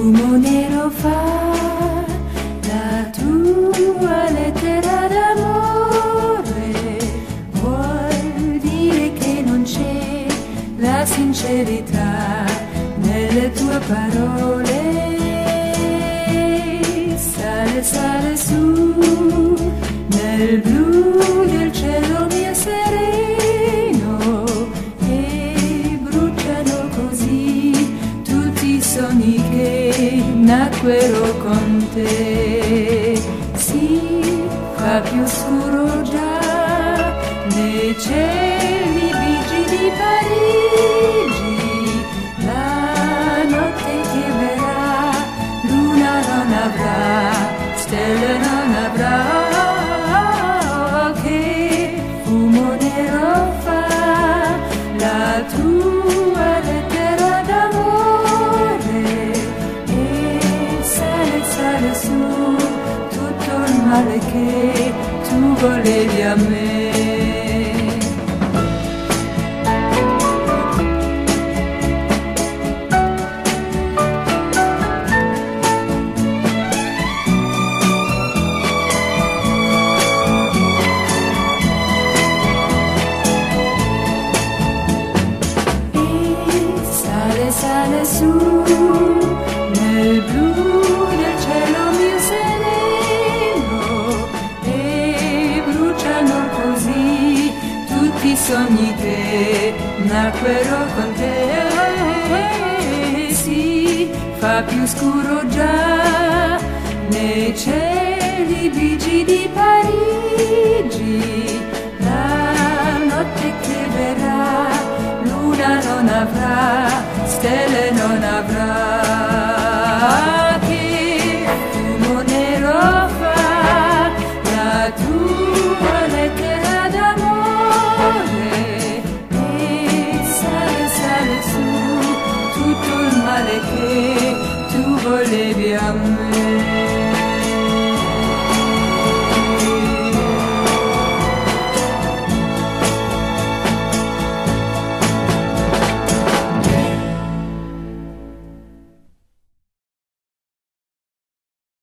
fumo nero fa la tua lettera d'amore, vuol dire che non c'è la sincerità nelle tue parole. Sale, sale su nel blu del cielo mio sereno e bruciano così tutti i sogni che nacquero con te. Si fa più scuro già nei cieli bigi di Parigi, la notte che verrà, luna non avrà, stelle non avrà, che fumo nero fa la tua lettera d'amore e sale, sale su tutto il male che tu volevi a me. Sale su nel blu del cielo mio sereno e bruciano così tutti i sogni che nacquero con te. Si fa più scuro già nei cieli bigi di Parigi, la notte che verrà, luna non avrà, stelle non avrà.